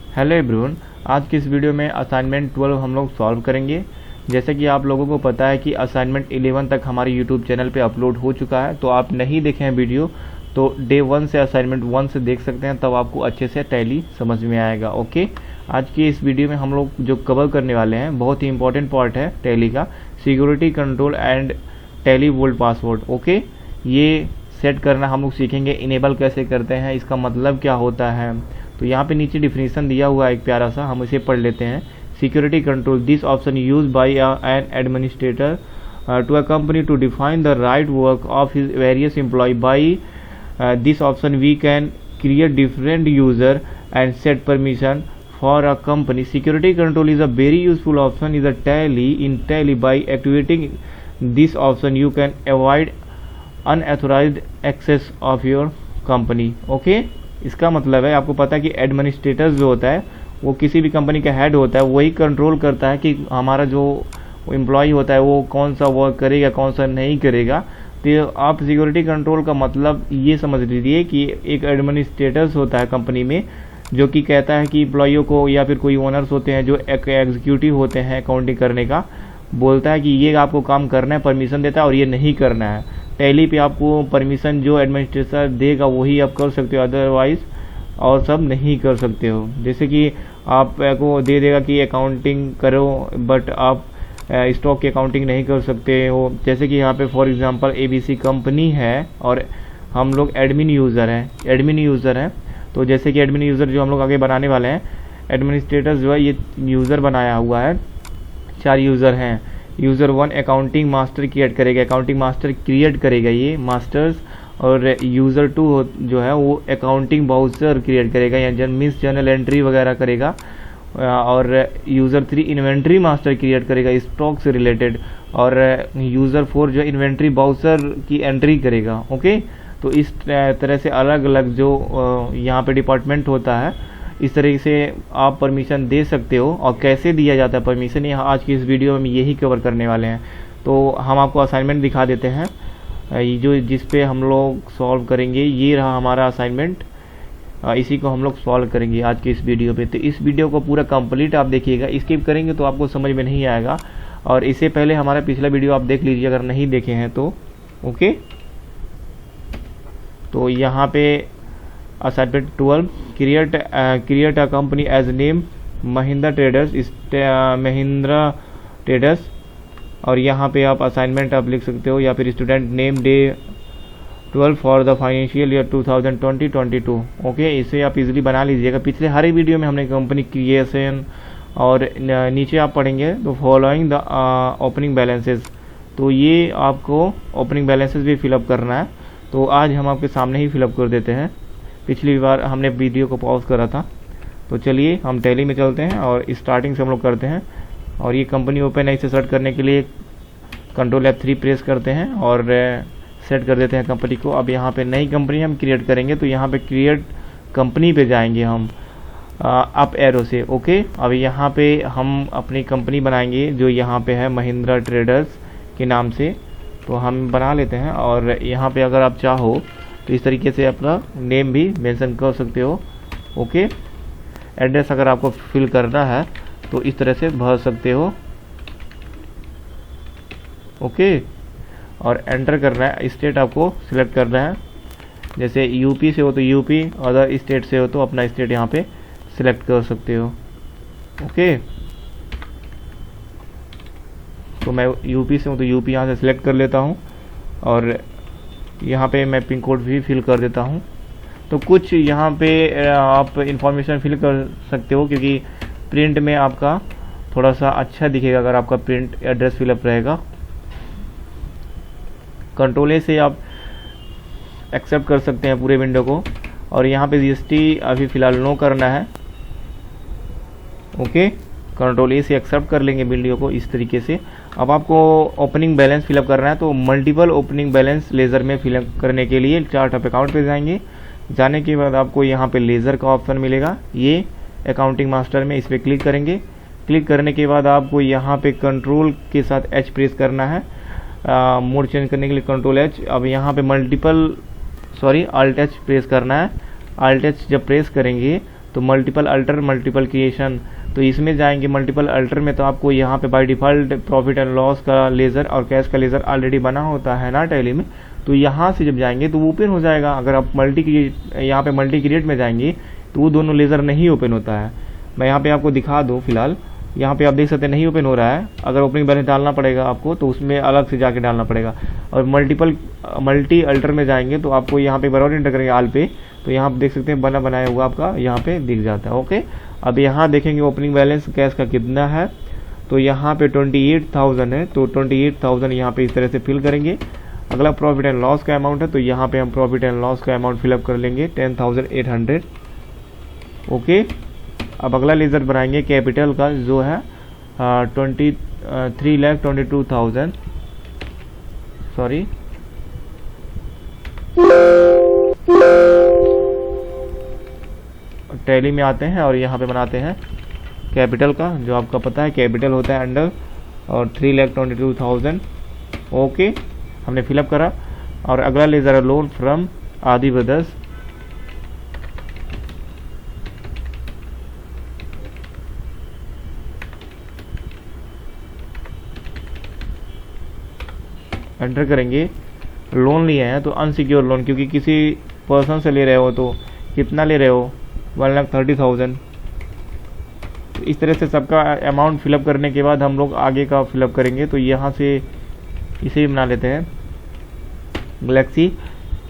Hello everyone, आज की इस वीडियो में असाइनमेंट 12 हम लोग सॉल्व करेंगे। जैसे कि आप लोगों को पता है कि असाइनमेंट 11 तक हमारे यूट्यूब चैनल पे अपलोड हो चुका है, तो आप नहीं देखे हैं वीडियो तो डे 1 से असाइनमेंट 1 से देख सकते हैं, तब आपको अच्छे से टैली समझ में आएगा। ओके, आज की इस वीडियो में हम लोग जो कवर करने वाले हैं बहुत ही इंपॉर्टेंट पार्ट है टैली का, security control and tally volt password. Okay, ये सेट करना हम लोग सीखेंगे, इनेबल कैसे करते हैं, इसका मतलब क्या होता है। तो यहाँ पे नीचे डिफिनीशन दिया हुआ है एक प्यारा सा, हम इसे पढ़ लेते हैं। Security control, this option use by an administrator to a company to define the right work of his various employ. By this option we can create different user and set permission for a company. Security control is a very useful option in Tally. By activating this option you can avoid unauthorized access of your company. Okay, इसका मतलब है, आपको पता है कि administrator जो होता है वो किसी भी कंपनी का हेड होता है, वही कंट्रोल करता है कि हमारा जो एम्प्लॉय होता है वो कौन सा वर्क करेगा कौन सा नहीं करेगा। तो आप सिक्योरिटी कंट्रोल का मतलब ये समझ लीजिए कि एक एडमिनिस्ट्रेटर होता है कंपनी में जो कि कहता है कि एम्प्लॉइयों को, या फिर कोई ओनर्स होते हैं जो एग्जीक्यूटिव होते हैं अकाउंटिंग करने का, बोलता है कि ये आपको काम करना है, परमिशन देता है और ये नहीं करना है। टैली पे आपको परमिशन जो एडमिनिस्ट्रेटर देगा वही आप कर सकते हो, अदरवाइज और सब नहीं कर सकते हो। जैसे कि आपको दे देगा कि अकाउंटिंग करो बट आप स्टॉक की अकाउंटिंग नहीं कर सकते हो। जैसे कि यहाँ पे फॉर एग्जांपल ABC कंपनी है और हम लोग एडमिन यूज़र हैं। तो जैसे कि एडमिन यूज़र जो हम लोग आगे बनाने वाले हैं, एडमिनिस्ट्रेटर जो है ये यूज़र बनाया हुआ है, 4 यूज़र हैं। यूज़र 1 अकाउंटिंग मास्टर क्रिएट करेगा ये मास्टर्स, और यूज़र 2 जो है वो अकाउंटिंग बाउचर क्रिएट करेगा या मिस जर्नल एंट्री वगैरह करेगा, और यूज़र 3 इन्वेंट्री मास्टर क्रिएट करेगा स्टॉक से रिलेटेड, और यूज़र 4 जो इन्वेंट्री बाउचर की एंट्री करेगा। ओके, तो इस तरह से अलग अलग जो यहाँ पे डिपार्टमेंट होता है, इस तरह से आप परमिशन दे सकते हो। और कैसे दिया जाता है परमिशन, ये आज की इस वीडियो में यही कवर करने वाले हैं। तो हम आपको असाइनमेंट दिखा देते हैं, ये जिस पे हम लोग सॉल्व करेंगे। ये रहा हमारा असाइनमेंट, इसी को हम लोग सॉल्व करेंगे आज की इस वीडियो पे। तो इस वीडियो को पूरा कंप्लीट आप देखिएगा, स्किप करेंगे तो आपको समझ में नहीं आएगा। और इससे पहले हमारा पिछला वीडियो आप देख लीजिए अगर नहीं देखे हैं तो। ओके, तो यहाँ पे assignment 12, create a company as name Mahindra traders, और यहाँ पे आप असाइनमेंट आप लिख सकते हो, या फिर student name day 12 for the financial year 2020-22। Okay, इसे आप इजीली बना लीजिएगा। पिछले हर वीडियो में हमने कंपनी क्रिएशन, और नीचे आप पढ़ेंगे तो फॉलोइंग द ओपनिंग बैलेंसेस, तो ये आपको ओपनिंग बैलेंसेस भी फिलअप करना है। तो आज हम आपके सामने ही फिलअप कर देते हैं, पिछली बार हमने वीडियो को पॉज करा था। तो चलिए हम टैली में चलते हैं और स्टार्टिंग से हम लोग करते हैं। और ये कंपनी ओपन है, इसे सेट करने के लिए कंट्रोल F3 प्रेस करते हैं और सेट कर देते हैं कंपनी को। अब यहाँ पे नई कंपनी हम क्रिएट करेंगे, तो यहाँ पे क्रिएट कंपनी पे जाएंगे हम अप एरो से। ओके, अब यहाँ पे हम अपनी कंपनी बनाएंगे जो यहाँ पे है महिंद्रा ट्रेडर्स के नाम से, तो हम बना लेते हैं। और यहाँ पे अगर आप चाहो तो इस तरीके से अपना नेम भी मेंशन कर सकते हो। ओके, एड्रेस अगर आपको फिल करना है तो इस तरह से भर सकते हो। ओके, और एंटर करना है, स्टेट आपको सिलेक्ट करना है। जैसे यूपी से हो तो यूपी, अदर स्टेट से हो तो अपना स्टेट यहाँ पे सिलेक्ट कर सकते हो। ओके, तो मैं यूपी से हूँ तो यूपी यहाँ से सिलेक्ट कर लेता हूँ, और यहाँ पे मैं पिन कोड भी फिल कर देता हूँ। तो कुछ यहाँ पे आप इंफॉर्मेशन फिल कर सकते हो, क्योंकि प्रिंट में आपका थोड़ा सा अच्छा दिखेगा अगर आपका प्रिंट एड्रेस फिलअप रहेगा। कंट्रोल A से आप एक्सेप्ट कर सकते हैं पूरे विंडो को, और यहाँ पे GST अभी फ़िलहाल नो करना है। ओके, कंट्रोल A से एक्सेप्ट कर लेंगे वीडियो को इस तरीके से। अब आपको ओपनिंग बैलेंस फिलअप करना है, तो मल्टीपल ओपनिंग बैलेंस लेज़र में फिलअप करने के लिए चार्ट ऑफ अकाउंट पे जाएंगे। जाने के बाद आपको यहाँ पे लेज़र का ऑप्शन मिलेगा, ये अकाउंटिंग मास्टर में, इस पर क्लिक करेंगे। क्लिक करने के बाद आपको यहाँ पे कंट्रोल के साथ H प्रेस करना है, मोड चेंज करने के लिए कंट्रोल H। अब यहाँ पे Alt H प्रेस करना है। Alt H जब प्रेस करेंगे तो मल्टीपल अल्टर, मल्टीपल क्रिएशन, तो इसमें जाएंगे मल्टीपल अल्टर में, तो आपको यहाँ पे by default profit and loss का लेज़र और कैश का लेज़र ऑलरेडी बना होता है ना टैली में, तो यहाँ से जब जाएंगे तो वो ओपन हो जाएगा। अगर आप यहाँ पे मल्टी क्रिएट में जाएंगे तो वो दोनों लेज़र नहीं ओपन होता है। मैं यहाँ पे आपको दिखा दूँ, फिलहाल यहाँ पे आप देख सकते हैं नहीं ओपन हो रहा है। अगर ओपनिंग बैलेंस डालना पड़ेगा आपको तो उसमें अलग से जाके डालना पड़ेगा। और मल्टी अल्टर में जाएंगे तो आपको यहाँ पे बराबर एंटर करेंगे आल पे, तो यहाँ आप देख सकते हैं बना बनाया हुआ आपका यहाँ पे दिख जाता है। ओके, अब यहाँ देखेंगे ओपनिंग बैलेंस कैश का कितना है, तो यहाँ पे 28,000 है, तो 28,000 यहाँ पे इस तरह से फिल करेंगे। अगला प्रॉफिट एंड लॉस का अमाउंट है, तो यहाँ पे हम प्रॉफिट एंड लॉस का अमाउंट फिलअप कर लेंगे 10,800। ओके, अब अगला लेज़र बनाएंगे कैपिटल का जो है 3,22,000, सॉरी टैली में आते हैं और यहाँ पे बनाते हैं कैपिटल का, जो आपका पता है कैपिटल होता है अंडर, और 3,22,000। ओके, हमने फिलअप करा। और अगला लेज़र है लोन फ्रॉम आदि ब्रदर्स, एंटर करेंगे। लोन लिए हैं तो अनसिक्योर लोन, क्योंकि किसी पर्सन से ले रहे हो, तो कितना ले रहे हो 1,30,000। तो इस तरह से सबका अमाउंट फिलअप करने के बाद हम लोग आगे का फिलअप करेंगे। तो यहाँ से इसे भी बना लेते हैं गैलेक्सी।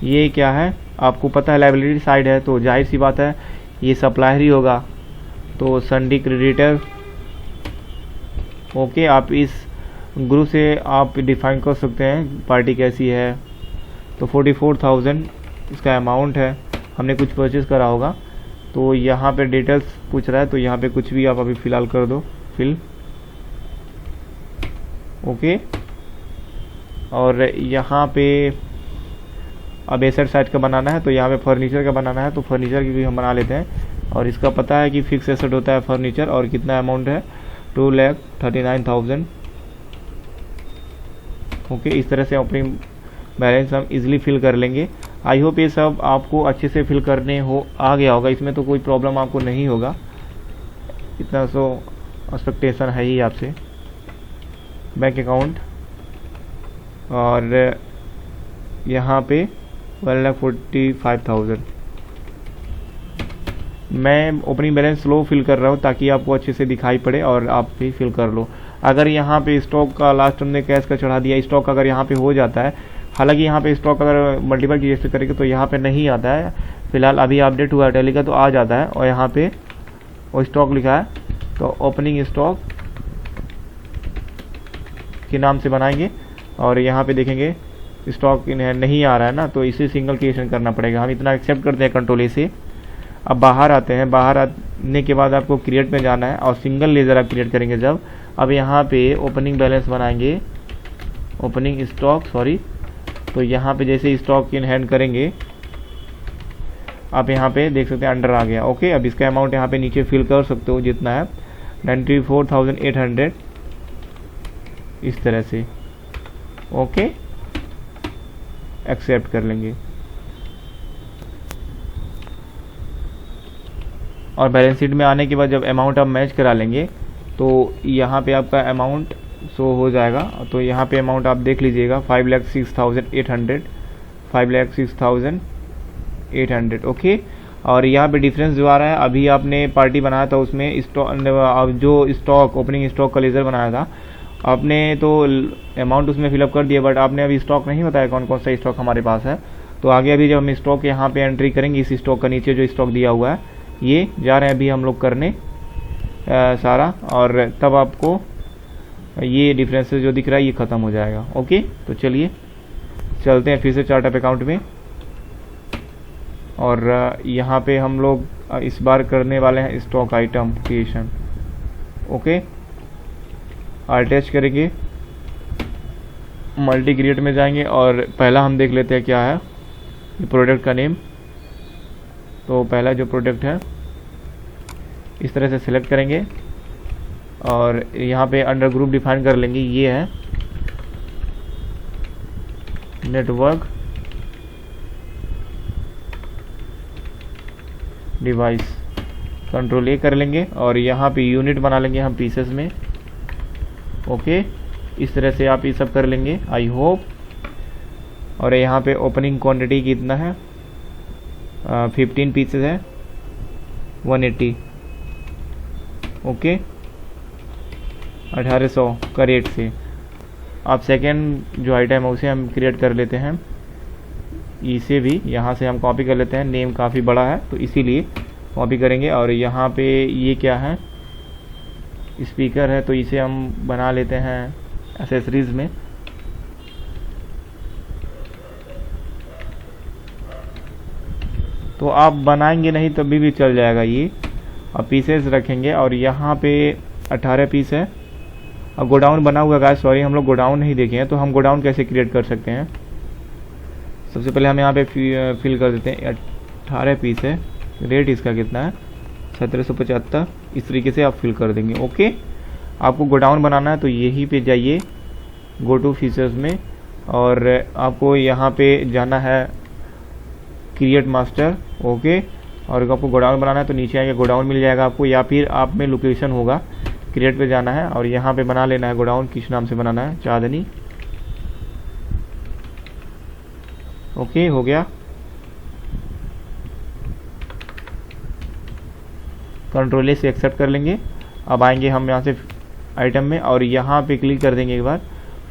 ये क्या है आपको पता है, लाइबिलिटी साइड है, तो जाहिर सी बात है ये सप्लायर ही होगा, तो संडी क्रेडिटर। ओके, आप इस ग्रुप से आप डिफाइन कर सकते हैं पार्टी कैसी है। तो 44,000 इसका अमाउंट है, हमने कुछ परचेज करा होगा। तो यहाँ पे डिटेल्स पूछ रहा है, तो यहाँ पे कुछ भी आप अभी फ़िलहाल कर दो फिल। ओके, और यहाँ पे अब एसेट साइड का बनाना है, तो यहाँ पे फर्नीचर का बनाना है, तो फर्नीचर की भी हम बना लेते हैं। और इसका पता है कि फिक्स एसेट होता है फर्नीचर, और कितना अमाउंट है 2,39,000। ओके, इस तरह से अपनी बैलेंस हम इजीली फिल कर लेंगे। आई होप ये सब आपको अच्छे से फिल करने आ गया होगा, इसमें तो कोई प्रॉब्लम आपको नहीं होगा, इतना सो एक्सपेक्टेशन है ही आपसे। बैंक अकाउंट और यहाँ पे 1,45,000। मैं ओपनिंग बैलेंस स्लो फिल कर रहा हूँ ताकि आपको अच्छे से दिखाई पड़े और आप भी फिल कर लो। अगर यहाँ पे स्टॉक का लास्ट हमने कैश का चढ़ा दिया, स्टॉक अगर यहाँ पे हो जाता है, हालांकि यहाँ पे स्टॉक अगर मल्टीपल की रजिस्टर करेंगे तो यहाँ पे नहीं आता है, फिलहाल अभी अपडेट हुआ है टैली का तो आ जाता है। और यहाँ पे वो स्टॉक लिखा है, तो ओपनिंग स्टॉक के नाम से बनाएंगे। और यहाँ पे देखेंगे स्टॉक नहीं आ रहा है ना, तो इसे सिंगल क्रिएशन करना पड़ेगा। हम इतना एक्सेप्ट करते हैं कंट्रोल ए से। अब बाहर आते हैं, बाहर आने के बाद आपको क्रिएट में जाना है और सिंगल लेज़र आप क्रिएट करेंगे जब। अब यहाँ पे ओपनिंग बैलेंस बनाएंगे, ओपनिंग स्टॉक सॉरी, तो यहाँ पे जैसे स्टॉक इन हैंड करेंगे आप यहाँ पे देख सकते हैं अंडर आ गया। ओके, अब इसका अमाउंट यहाँ पे नीचे फिल कर सकते हो जितना है 94,800 इस तरह से। ओके, एक्सेप्ट कर लेंगे और बैलेंस शीट में आने के बाद जब अमाउंट आप मैच करा लेंगे तो यहाँ पे आपका अमाउंट शो हो जाएगा। तो यहाँ पे अमाउंट आप देख लीजिएगा 5,06,800, 5,06,800। ओके, और यहाँ पे डिफरेंस जो आ रहा है, अभी आपने पार्टी बनाया था उसमें स्टॉक, जो स्टॉक ओपनिंग स्टॉक का लेज़र बनाया था आपने, तो अमाउंट उसमें फिलअप कर दिया, बट आपने अभी स्टॉक नहीं बताया कौन कौन सा स्टॉक हमारे पास है। तो आगे अभी जब हम स्टॉक यहाँ पे एंट्री करेंगे, इस स्टॉक का नीचे जो स्टॉक दिया हुआ है ये जा रहे हैं अभी हम लोग करने सारा, और तब आपको ये डिफरेंसेस जो दिख रहा है ये ख़त्म हो जाएगा। ओके, तो चलिए चलते हैं फिर से चार्ट ऑफ अकाउंट में। और यहाँ पे हम लोग इस बार करने वाले हैं stock item creation. Okay, attach करेंगे, मल्टी क्रिएट में जाएंगे और पहला हम देख लेते हैं क्या है प्रोडक्ट का नेम। तो पहला जो प्रोडक्ट है इस तरह से सिलेक्ट करेंगे और यहाँ पे अंडर ग्रुप डिफाइन कर लेंगे, ये है नेटवर्क डिवाइस। कंट्रोल ए कर लेंगे और यहाँ पे यूनिट बना लेंगे हम पीसेस में। ओके, इस तरह से आप ये सब कर लेंगे आई होप। और यहाँ पे ओपनिंग क्वांटिटी कितना है, 15 पीसेस है, 180। ओके, 1800 का रेट से। अब सेकेंड जो आइटम है उसे हम क्रिएट कर लेते हैं, इसे भी यहाँ से हम कॉपी कर लेते हैं। नेम काफ़ी बड़ा है तो इसीलिए कॉपी करेंगे। और यहाँ पे ये क्या है, स्पीकर है, तो इसे हम बना लेते हैं एसेसरीज में। तो आप बनाएंगे नहीं तभी भी चल जाएगा ये। अब पीसेस रखेंगे और यहाँ पे 18 पीस है। अब गोडाउन बना हुआ है, सॉरी हम लोग गोडाउन नहीं देखे हैं, तो हम गोडाउन कैसे क्रिएट कर सकते हैं। सबसे पहले हम यहाँ पे फिल कर देते हैं, 18 पीस है, रेट इसका कितना है 1775। इस तरीके से आप फिल कर देंगे। ओके, आपको गोडाउन बनाना है तो यहीं पे जाइए गो टू फीचर्स में और आपको यहाँ पे जाना है क्रिएट मास्टर। ओके, और आपको गोडाउन बनाना है तो नीचे आएंगे गोडाउन मिल जाएगा आपको, या फिर आप में लोकेशन होगा क्रिएट पे जाना है और यहाँ पे बना लेना है गोडाउन। किस नाम से बनाना है, चांदनी। ओके, हो गया। कंट्रोल ए से एक्सेप्ट कर लेंगे। अब आएंगे हम यहाँ से आइटम में और यहाँ पे क्लिक कर देंगे एक बार,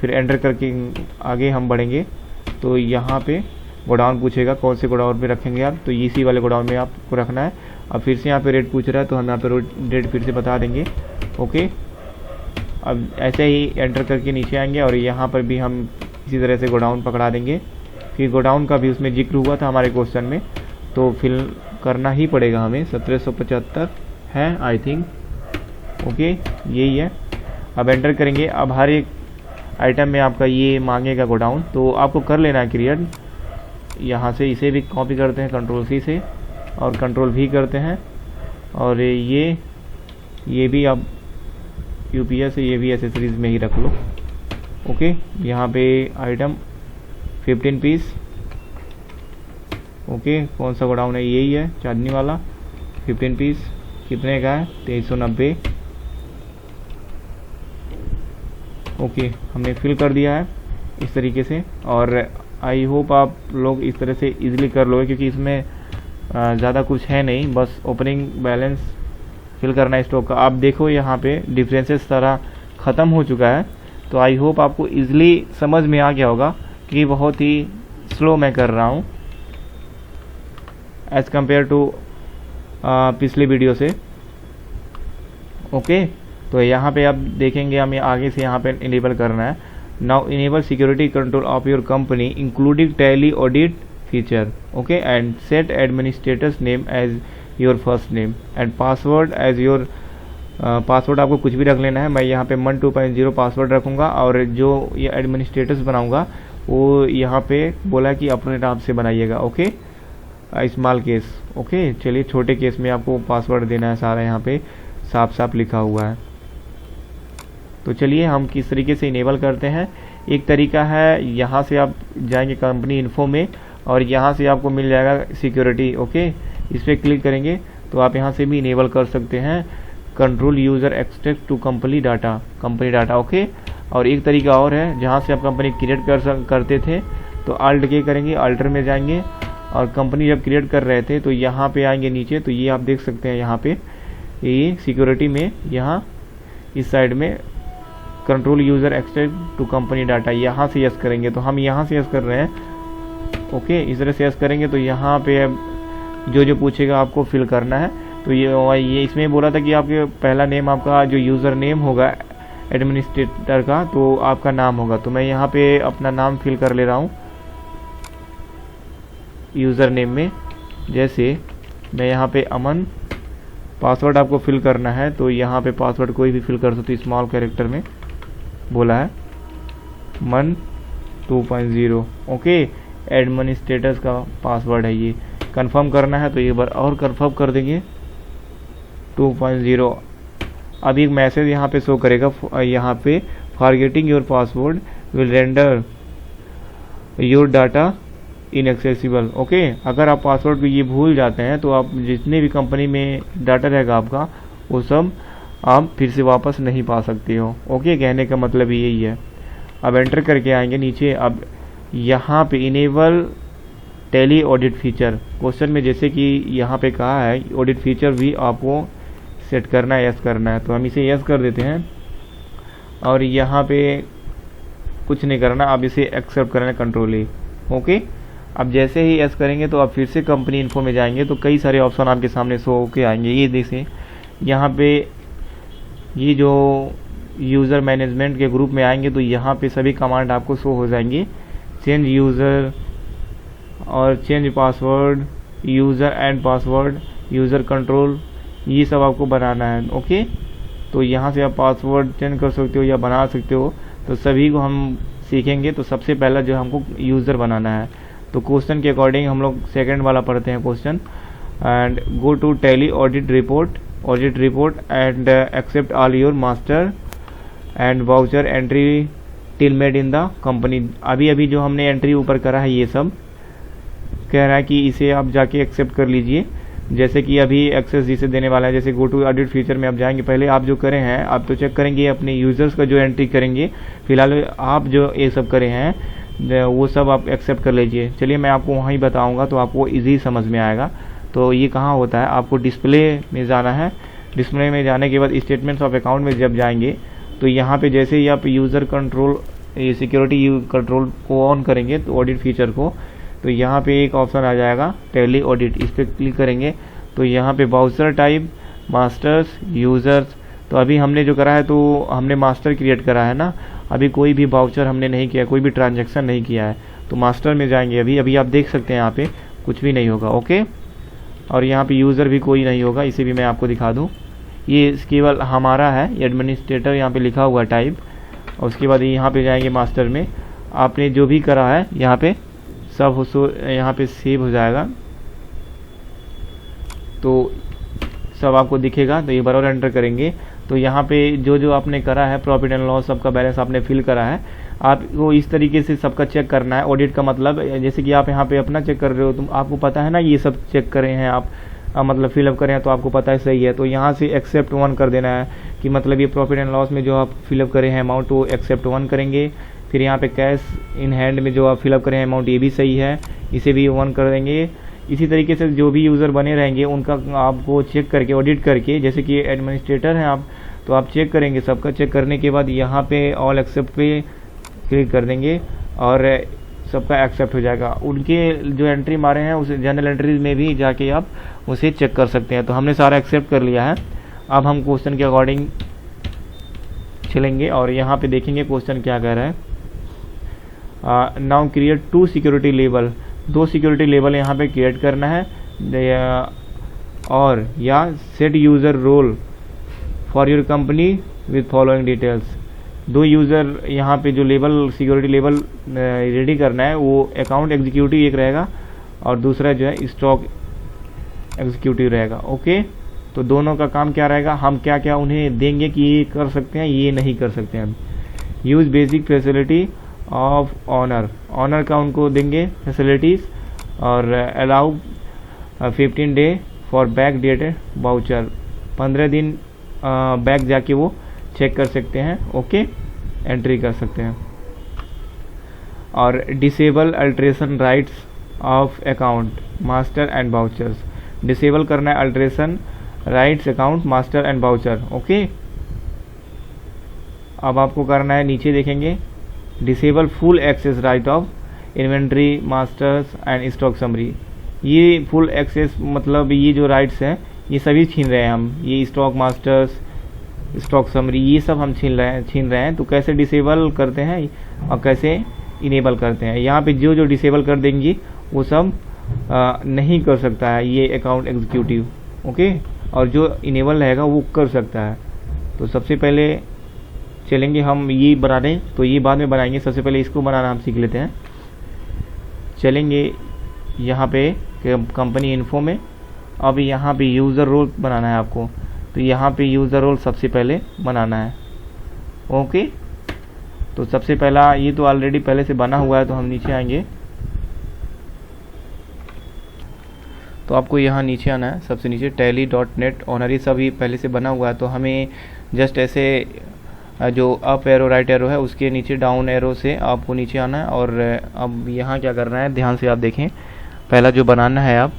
फिर एंटर करके आगे हम बढ़ेंगे। तो यहाँ पे गोडाउन पूछेगा कौन से गोडाउन पे रखेंगे आप, तो इसी वाले गोडाउन में आपको रखना है। अब फिर से यहाँ पे रेट पूछ रहा है तो हम यहाँ पे रेट फिर से बता देंगे। ओके, अब ऐसे ही एंटर करके नीचे आएंगे और यहाँ पर भी हम इसी तरह से गोडाउन पकड़ा देंगे। फिर गोडाउन का भी उसमें जिक्र हुआ था हमारे क्वेश्चन में, तो फिल करना ही पड़ेगा हमें। 1775 है आई थिंक। ओके, यही है। अब एंटर करेंगे। अब हर एक आइटम में आपका ये मांगेगा गोडाउन, तो आपको कर लेना है क्रिएट। यहाँ से इसे भी कॉपी करते हैं कंट्रोल सी से और कंट्रोल भी करते हैं। और ये भी आप यूपीएस से ये भी एसेसरीज में ही रख लो। ओके, यहाँ पे आइटम 15 पीस। ओके, कौन सा गोडाउन है, यही है चांदनी वाला। 15 पीस कितने का है, 2390। ओके, हमने फिल कर दिया है इस तरीके से। और आई होप आप लोग इस तरह से इजीली कर लोगे, क्योंकि इसमें ज़्यादा कुछ है नहीं, बस ओपनिंग बैलेंस फिल करना है स्टॉक का। आप देखो यहाँ पे डिफरेंसेस सारा ख़त्म हो चुका है। तो आई होप आपको इजीली समझ में आ गया होगा कि बहुत ही स्लो मैं कर रहा हूँ एज़ कम्पेयर टू पिछली वीडियो से। ओके, तो यहाँ पे आप देखेंगे हमें आगे से यहाँ पे इनेबल करना है। Now enable security control of your company including Tally audit feature. Okay, and set administrators name as your first name and password as your password आपको कुछ भी रख लेना है। मैं यहाँ पे मन 2.0 पासवर्ड रखूँगा और जो ये एडमिनिस्ट्रेटर्स बनाऊँगा वो यहाँ पे बोला कि अपने नाम से बनाइएगा। Okay, small case. ओके, चलिए छोटे केस में आपको पासवर्ड देना है, सारा यहाँ पे साफ साफ लिखा हुआ है। तो चलिए हम किस तरीके से इनेबल करते हैं। एक तरीका है, यहाँ से आप जाएंगे कंपनी इन्फो में और यहाँ से आपको मिल जाएगा सिक्योरिटी। ओके, इस पर क्लिक करेंगे तो आप यहाँ से भी इनेबल कर सकते हैं control user access to company data. Okay, और एक तरीका और है जहाँ से आप कंपनी क्रिएट करते थे, तो अल्ट के करेंगे, अल्टर में जाएंगे और कंपनी जब क्रिएट कर रहे थे तो यहाँ पे आएंगे नीचे, तो ये आप देख सकते हैं यहाँ पे ये सिक्योरिटी में यहाँ इस साइड में control user access to company data, यहाँ से यस करेंगे। तो हम यहाँ से यस कर रहे हैं। ओके, इस तरह से यस करेंगे तो यहाँ पे जो जो पूछेगा आपको फिल करना है। तो ये इसमें बोला था कि आपके पहला नेम आपका जो यूज़र नेम होगा एडमिनिस्ट्रेटर का, तो आपका नाम होगा। तो मैं यहाँ पे अपना नाम फिल कर ले रहा हूँ यूज़र नेम में। जैसे मैं यहाँ पे अमन, पासवर्ड आपको फिल करना है तो यहाँ पे पासवर्ड कोई भी फिल कर सकते, स्मॉल कैरेक्टर में बोला है मन 2.0। ओके, एडमिनिस्ट्रेटर्स का पासवर्ड है ये, कंफर्म करना है तो एक बार और कंफर्म कर देंगे 2.0। अब एक मैसेज यहाँ पे शो करेगा, यहाँ पे forgetting your password will render your data inaccessible. Okay, अगर आप पासवर्ड को ये भूल जाते हैं तो आप जितने भी कंपनी में डाटा रहेगा आपका वो सब आप फिर से वापस नहीं पा सकते हो। ओके, कहने का मतलब यही है। अब एंटर करके आएंगे नीचे। अब यहाँ पे enable tally audit feature question में जैसे कि यहाँ पे कहा है ऑडिट फीचर भी आपको सेट करना है, यस करना है, तो हम इसे यस कर देते हैं। और यहाँ पे कुछ नहीं करना, आप इसे एक्सेप्ट करना है, कंट्रोल ही। ओके, अब जैसे ही यस करेंगे तो आप फिर से कंपनी इन्फो में जाएंगे तो कई सारे ऑप्शन आपके सामने शो होके आएंगे। ये देखिए यहाँ पे ये जो यूज़र मैनेजमेंट के ग्रुप में आएंगे तो यहाँ पे सभी कमांड आपको शो हो जाएंगे। चेंज यूज़र और change password, user and password, user control, ये सब आपको बनाना है। ओके, तो यहाँ से आप पासवर्ड चेंज कर सकते हो या बना सकते हो, तो सभी को हम सीखेंगे। तो सबसे पहला जो हमको यूज़र बनाना है, तो क्वेश्चन के अकॉर्डिंग हम लोग सेकंड वाला पढ़ते हैं question. And go to Tally audit report and accept all your master and voucher entry till made in the company. अभी जो हमने एंट्री ऊपर करा है ये सब कह रहा है कि इसे आप जाके एक्सेप्ट कर लीजिए। जैसे कि अभी एक्सेस जिसे देने वाला है, जैसे गो टू ऑडिट फीचर में आप जाएंगे, पहले आप जो करें हैं आप तो चेक करेंगे अपने यूज़र्स का जो एंट्री करेंगे। फिलहाल आप जो ये सब करे हैं वो सब आप एक्सेप्ट कर लीजिए। चलिए मैं आपको वहीं बताऊंगा तो आपको इजी समझ में आएगा। तो ये कहाँ होता है, आपको डिस्प्ले में जाना है। डिस्प्ले में जाने के बाद स्टेटमेंट्स ऑफ अकाउंट में जब जाएंगे तो यहाँ पे जैसे ही आप यूज़र कंट्रोल ये सिक्योरिटी कंट्रोल को ऑन करेंगे तो ऑडिट फीचर को, तो यहाँ पे एक ऑप्शन आ जाएगा टैली ऑडिट, इस पर क्लिक करेंगे तो यहाँ पे वाउचर टाइप, मास्टर्स, यूज़र्स। तो अभी हमने जो करा है तो हमने मास्टर क्रिएट करा है ना, अभी कोई भी वाउचर हमने नहीं किया, कोई भी ट्रांजैक्शन नहीं किया है। तो मास्टर में जाएंगे अभी आप देख सकते हैं यहाँ पे कुछ भी नहीं होगा। ओके, और यहाँ पे यूज़र भी कोई नहीं होगा, इसे भी मैं आपको दिखा दूँ। ये केवल हमारा है एडमिनिस्ट्रेटर, यहाँ पे लिखा हुआ टाइप। और उसके बाद यहाँ पे जाएंगे मास्टर में, आपने जो भी करा है यहाँ पे सब यहाँ पे सेव हो जाएगा, तो सब आपको दिखेगा। तो ये बराबर एंटर करेंगे तो यहाँ पे जो आपने करा है प्रॉफिट एंड लॉस सबका बैलेंस आपने फिल करा है, आपको इस तरीके से सबका चेक करना है। ऑडिट का मतलब जैसे कि आप यहाँ पे अपना चेक कर रहे हो, तुम आपको पता है ना ये सब चेक करे हैं आप, मतलब फिलअप करें तो आपको पता है सही है। तो यहाँ से एक्सेप्ट 1 कर देना है कि मतलब ये प्रॉफिट एंड लॉस में जो आप फिलअप करें हैं अमाउंट वो एक्सेप्ट 1 करेंगे। फिर यहाँ पे कैश इन हैंड में जो आप फिलअप करें अमाउंट ये भी सही है, इसे भी 1 कर देंगे। इसी तरीके से जो भी यूज़र बने रहेंगे उनका आपको चेक करके ऑडिट करके, जैसे कि एडमिनिस्ट्रेटर हैं आप तो आप चेक करेंगे सबका। चेक करने के बाद यहाँ पे ऑल एक्सेप्ट पे क्लिक कर देंगे और सबका एक्सेप्ट हो जाएगा। उनके जो एंट्री मारे हैं उस जनरल एंट्रीज में भी जाके आप उसे चेक कर सकते हैं। तो हमने सारा एक्सेप्ट कर लिया है। अब हम क्वेश्चन के अकॉर्डिंग चलेंगे और यहाँ पे देखेंगे क्वेश्चन क्या कह रहा है। Now create 2 security level, 2 security level यहाँ पे क्रिएट करना है। और या set user role for your company with following details. 2 user यहाँ पे जो लेवल सिक्योरिटी लेवल रेडी करना है वो अकाउंट एग्जीक्यूटिव एक रहेगा और दूसरा जो है स्टॉक एग्जीक्यूटिव रहेगा। ओके, तो दोनों का काम क्या रहेगा, हम क्या क्या उन्हें देंगे कि ये कर सकते हैं ये नहीं कर सकते हैं। Use basic facility of owner का उनको देंगे फैसिलिटीज़ और allow 15 day for back dated voucher, 15 दिन बैक जाके वो चेक कर सकते हैं। ओके, एंट्री कर सकते हैं। और disable alteration rights of account master and vouchers, disable करना है alteration rights account master and voucher. Okay, अब आपको करना है नीचे देखेंगे disable full access right of inventory masters and stock summary. ये फुल एक्सेस मतलब ये जो राइट्स हैं ये सभी छीन रहे हैं हम, ये स्टॉक मास्टर्स स्टॉक समरी ये सब हम छीन रहे हैं। तो कैसे डिसेबल करते हैं और कैसे इनेबल करते हैं। यहाँ पे जो डिसेबल कर देंगी वो सब नहीं कर सकता है ये अकाउंट एग्जीक्यूटिव। ओके, और जो इनेबल रहेगा वो कर सकता है। तो सबसे पहले चलेंगे हम ये बना दें, तो ये बाद में बनाएंगे, सबसे पहले इसको बनाना हम सीख लेते हैं। चलेंगे यहाँ पे कंपनी इन्फो में, अब यहाँ पे यूज़र रोल बनाना है आपको। तो यहाँ पे यूज़र रोल सबसे पहले बनाना है। ओके, तो सबसे पहला ये तो ऑलरेडी पहले से बना हुआ है, तो हम नीचे आएंगे तो आपको यहाँ नीचे आना है, सबसे नीचे tally.net ऑनर, ये सभी पहले से बना हुआ है। तो हमें जस्ट ऐसे जो अप एरो राइट एरो है उसके नीचे डाउन एरो से आपको नीचे आना है। और अब यहाँ क्या करना है, ध्यान से आप देखें, पहला जो बनाना है आप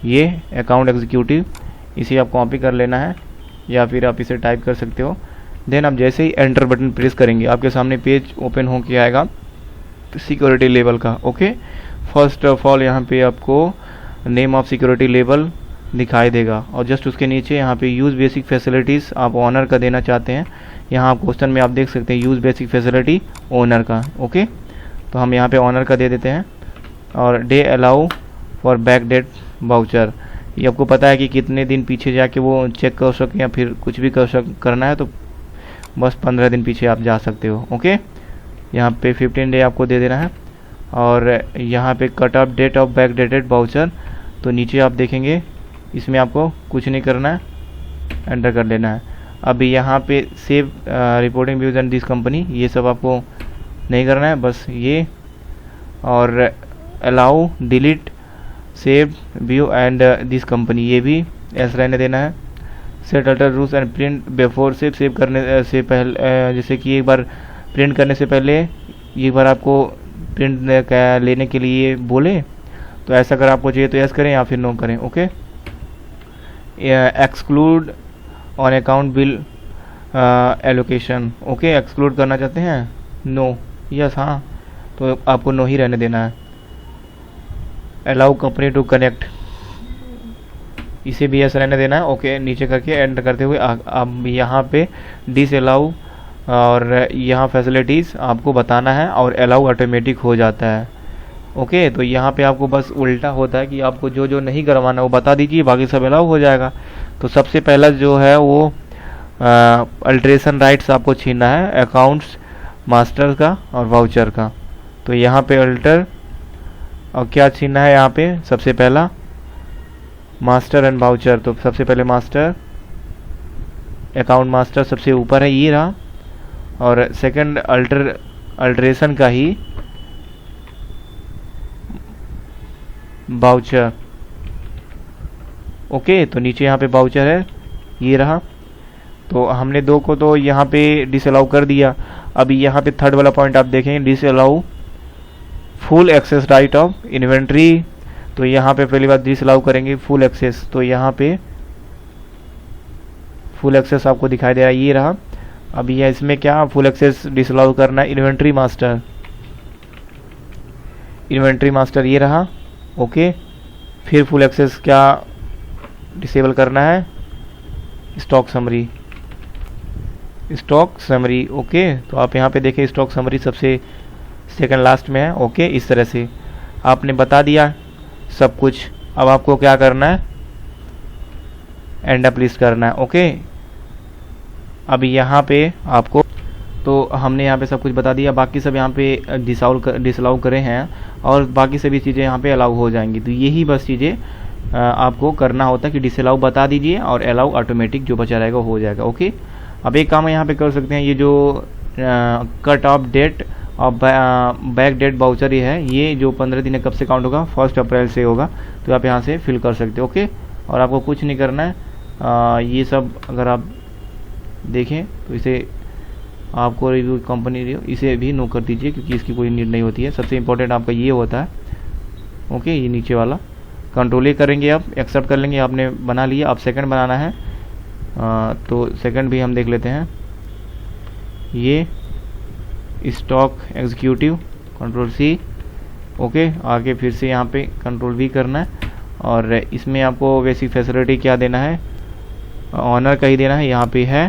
ये अकाउंट एग्जीक्यूटिव, इसे आप कॉपी कर लेना है या फिर आप इसे टाइप कर सकते हो। देन आप जैसे ही एंटर बटन प्रेस करेंगे आपके सामने पेज ओपन हो के आएगा सिक्योरिटी लेवल का। ओके, फर्स्ट ऑफ ऑल यहाँ पे आपको नेम ऑफ सिक्योरिटी लेवल दिखाई देगा और जस्ट उसके नीचे यहाँ पे यूज़ बेसिक फैसिलिटीज़ आप ऑनर का देना चाहते हैं। यहाँ आप क्वेश्चन में आप देख सकते हैं यूज़ बेसिक फैसिलिटी ओनर का। ओके, तो हम यहाँ पे ऑनर का दे देते हैं। और day allow for back date voucher, ये आपको पता है कि कितने दिन पीछे जाके वो चेक कर सकें या फिर कुछ भी करना है तो बस 15 दिन पीछे आप जा सकते हो। ओके, यहाँ पे 15 डे आपको दे देना है। और यहाँ पे cut off date of back dated voucher, तो नीचे आप देखेंगे इसमें आपको कुछ नहीं करना है, एंटर कर लेना है। अभी यहाँ पे save reporting views and this company, ये सब आपको नहीं करना है, बस ये। और allow delete save view and this company, ये भी ऐसा रहने देना है। Set alter rules and print before save करने से पहले, जैसे कि एक बार प्रिंट करने से पहले एक बार आपको प्रिंट लेने के लिए बोले, तो ऐसा अगर आपको चाहिए तो यस करें या फिर नो करें। Okay, exclude on account bill allocation, okay, exclude करना चाहते हैं, नो, यस, हाँ, तो आपको नो ही रहने देना है। अलाउ कंपनी टू कनेक्ट, इसे भी यस रहने देना है। ओके, नीचे करके एंटर करते हुए अब यहाँ पे डिस अलाउ और यहाँ फैसिलिटीज़ आपको बताना है और अलाउ ऑटोमेटिक हो जाता है। ओके, तो यहाँ पे आपको बस उल्टा होता है कि आपको जो जो नहीं करवाना वो बता दीजिए, बाकी सब अलाउ हो जाएगा। तो सबसे पहला जो है वो अल्ट्रेशन राइट्स आपको छीनना है अकाउंट्स मास्टर का और वाउचर का। तो यहाँ पे अल्टर और क्या छीनना है, यहाँ पे सबसे पहला मास्टर एंड वाउचर। तो सबसे पहले मास्टर, अकाउंट मास्टर सबसे ऊपर है, ये रहा। और सेकंड अल्ट्रेशन का ही वाउचर। ओके, तो नीचे यहाँ पे वाउचर है, ये रहा। तो हमने दो को तो यहाँ पे डिसअलाउ कर दिया। अभी यहाँ पे थर्ड वाला पॉइंट आप देखेंगे, disallow full access right of inventory. तो यहाँ पे पहली बात डिसअलाउ करेंगे फुल एक्सेस, तो यहाँ पे फुल एक्सेस आपको दिखाई दे रहा है, ये रहा। अभी यह इसमें क्या फुल एक्सेस डिसअलाउ करना है, इन्वेंट्री मास्टर, इन्वेंट्री मास्टर ये रहा। ओके, फिर फुल एक्सेस क्या डिसेबल करना है, stock summary, stock summary. Okay, तो आप यहाँ पे देखें स्टॉक समरी सबसे सेकंड लास्ट में है। ओके, इस तरह से आपने बता दिया सब कुछ। अब आपको क्या करना है, एंड अप लिस्ट करना है। ओके, अभी यहाँ पे आपको, तो हमने यहाँ पे सब कुछ बता दिया, बाकी सब यहाँ पे डिसअलाउ करे हैं और बाकी सभी चीज़ें यहाँ पे अलाउ हो जाएंगी। तो यही बस चीज़ें आपको करना होता है कि डिसअलाउ बता दीजिए और अलाउ ऑटोमेटिक जो बचा रहेगा हो जाएगा। ओके, अब एक काम यहाँ पे कर सकते हैं, ये जो कट ऑफ डेट और बैक डेट वाउचर ये है, ये जो 15 दिन कब से काउंट होगा, 1 अप्रैल से होगा। तो आप यहाँ से फिल कर सकते हो। ओके, और आपको कुछ नहीं करना है। ये सब अगर आप देखें तो इसे आपको रिव्यू कंपनी रिव्यू, इसे भी नो कर दीजिए क्योंकि इसकी कोई नीड नहीं होती है। सबसे इंपॉर्टेंट आपका ये होता है। ओके, ये नीचे वाला कंट्रोल ए करेंगे, आप एक्सेप्ट कर लेंगे, आपने बना लिया। अब सेकंड बनाना है, तो सेकंड भी हम देख लेते हैं। ये stock executive, control C. Okay, आगे फिर से यहाँ पे कंट्रोल वी करना है और इसमें आपको बेसिक फैसिलिटी क्या देना है, ऑनर का ही देना है। यहाँ पे है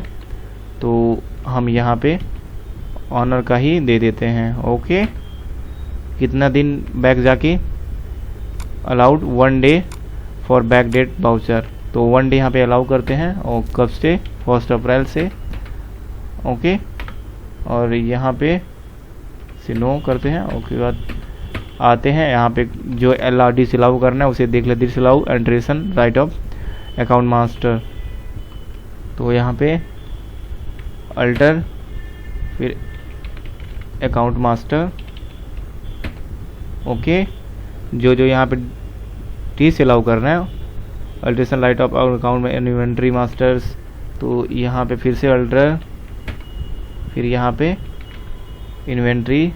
तो हम यहाँ पे ऑनर का ही दे देते हैं। ओके, कितना दिन बैक जाके, allowed 1 day for back date voucher. तो 1 डे यहाँ पे अलाउ करते हैं और कब से, 1 अप्रैल से। ओके, और यहाँ पे से नो करते हैं। ओके, बाद आते हैं यहाँ पे जो डिसअलाउ करना है उसे देख ले, डिसअलाउ एंट्रेशन राइट ऑफ अकाउंट मास्टर। तो यहाँ पे अल्टर फिर अकाउंट मास्टर। ओके, जो जो यहाँ पे डिसअलाउ करना है अल्ट्रेशन राइट ऑफ अकाउंट में इन्वेंट्री मास्टर्स, तो यहाँ पे फिर से अल्टर, फिर यहाँ पे inventory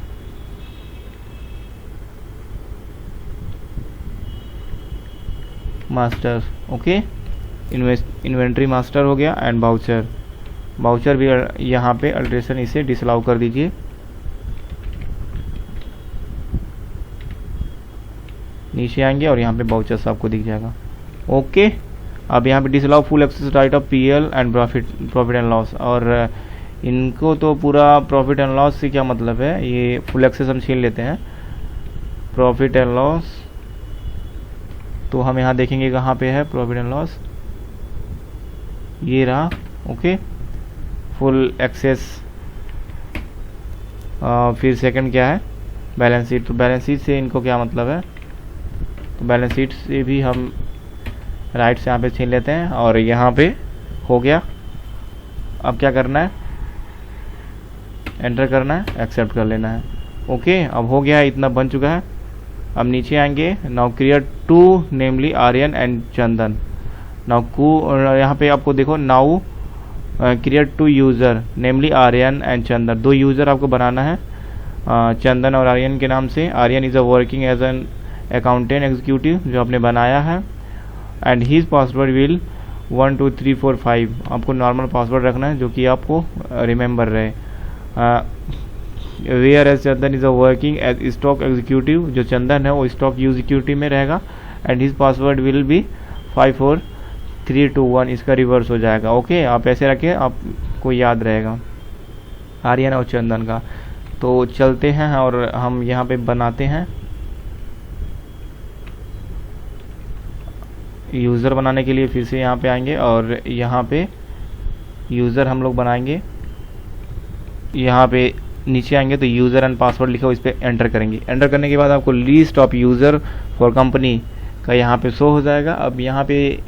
master. Okay, inventory master हो गया। एंड वाउचर, वाउचर भी यहाँ पे अल्ट्रेशन इसे डिसअलाउ कर दीजिए। नीचे आएंगे और यहाँ पे वाउचर्स आपको दिख जाएगा। ओके, अब यहाँ पे disallow full access right of PL and profit and loss. और इनको तो पूरा प्रॉफिट एंड लॉस से क्या मतलब है, ये फुल एक्सेस हम छीन लेते हैं। प्रॉफिट एंड लॉस तो हम यहाँ देखेंगे कहाँ पे है प्रॉफिट एंड लॉस, ये रहा। Okay, full access. फिर सेकंड क्या है, बैलेंस शीट। तो बैलेंस शीट से इनको क्या मतलब है, तो बैलेंस शीट से भी हम राइट से यहाँ पे छीन लेते हैं और यहाँ पे हो गया। अब क्या करना है, एंटर करना है, एक्सेप्ट कर लेना है। ओके, अब हो गया है, इतना बन चुका है। अब नीचे आएंगे, now create two namely Aryan and Chandan. Now यहाँ पे आपको देखो, now create two user namely Aryan and Chandan. दो यूज़र आपको बनाना है चंदन और आर्यन के नाम से। Aryan is a working as an accountant executive जो आपने बनाया है। And his password will 1 2 3 4 5। आपको नॉर्मल पासवर्ड रखना है जो कि आपको रिमेंबर रहे। Whereas Chandan is a working as stock executive, जो चंदन है वो स्टॉक एग्जीक्यूटिव में रहेगा। And his password will be 5 4 3 2 1, इसका रिवर्स हो जाएगा। ओके, आप ऐसे रखें, आपको याद रहेगा आर्यन और चंदन का। तो चलते हैं और हम यहाँ पे बनाते हैं। यूज़र बनाने के लिए फिर से यहाँ पे आएंगे और यहाँ पे यूज़र हम लोग बनाएंगे। यहाँ पे नीचे आएंगे तो यूज़र एंड पासवर्ड लिखा हो, इस पर एंटर करेंगे। एंटर करने के बाद आपको list of user for company का यहाँ पे शो हो जाएगा। अब यहाँ पे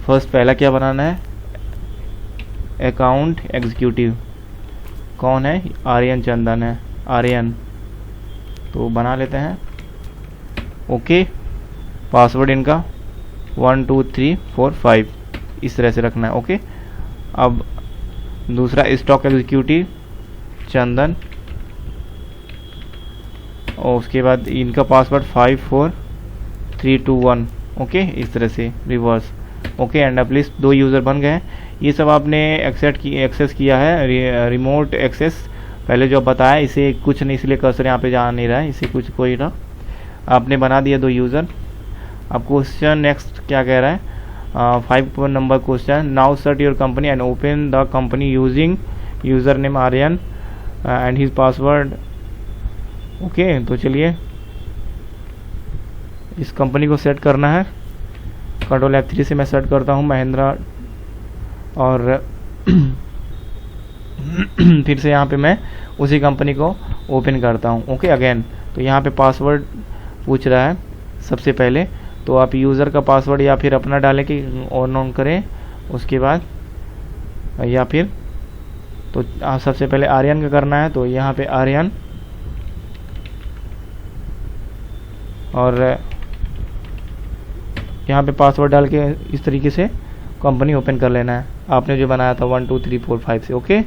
फर्स्ट पहला क्या बनाना है, अकाउंट एग्जीक्यूटिव। कौन है, आर्यन चंदन है, आर्यन, तो बना लेते हैं। ओके, पासवर्ड इनका 1 2 3 4 5 इस तरह से रखना है। ओके, अब दूसरा स्टॉक एग्जीक्यूटिव चंदन, और उसके बाद इनका पासवर्ड 5 4 3 2 1। ओके, इस तरह से रिवर्स। ओके, एंड अब लिस्ट 2 यूज़र बन गए हैं। ये सब आपने एक्सेस किया है, रिमोट एक्सेस पहले जो बताया, इसे कुछ नहीं, इसलिए कर्सर यहाँ पे जा नहीं रहा है, इसे कुछ कोई ना, आपने बना दिया 2 यूज़र। अब क्वेश्चन नेक्स्ट क्या कह रहा है, 5 number question, now search your company and open the company using user name Aryan and his password. Okay, तो चलिए इस कंपनी को सेट करना है। कंट्रोल F3 से मैं सेट करता हूँ महिंद्रा, और फिर से यहाँ पे मैं उसी कंपनी को ओपन करता हूँ। ओके, अगेन तो यहाँ पे पासवर्ड पूछ रहा है सबसे पहले, तो आप यूज़र का पासवर्ड या फिर अपना डालें कि ऑन करें, उसके बाद या फिर तो आप सबसे पहले आर्यन का करना है, तो यहाँ पे आर्यन, और यहाँ पे पासवर्ड डाल के इस तरीके से कंपनी ओपन कर लेना है, आपने जो बनाया था 1 2 3 4 5 से। ओके,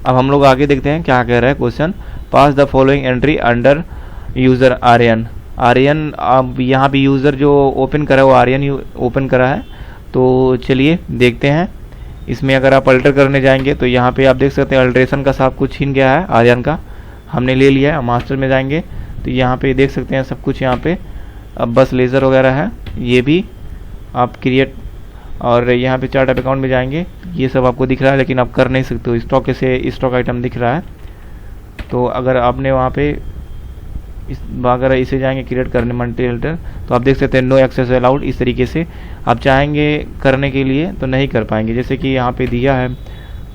अब हम लोग आगे देखते हैं क्या कह रहा है question. Pass the following entry under user Aryan. Aryan, अब यहाँ पे यूज़र जो ओपन करा है वो आर्यन ओपन करा है। तो चलिए देखते हैं। इसमें अगर आप अल्टर करने जाएंगे तो यहाँ पे आप देख सकते हैं अल्ट्रेशन का सब कुछ छीन गया है, आर्यन का हमने ले लिया है। मास्टर में जाएंगे तो यहाँ पे देख सकते हैं सब कुछ, यहाँ पे अब बस लेज़र वगैरह है, ये भी आप क्रिएट, और यहाँ पे चार्ट ऑफ अकाउंट में जाएंगे, ये सब आपको दिख रहा है, लेकिन आप कर नहीं सकते हो। स्टॉक से स्टॉक आइटम दिख रहा है, तो अगर आपने वहाँ पे अगर इसे जाएंगे क्रिएट करने मल्टीप्लेटर, तो आप देख सकते हैं नो एक्सेस अलाउड। इस तरीके से आप चाहेंगे करने के लिए तो नहीं कर पाएंगे, जैसे कि यहाँ पे दिया है।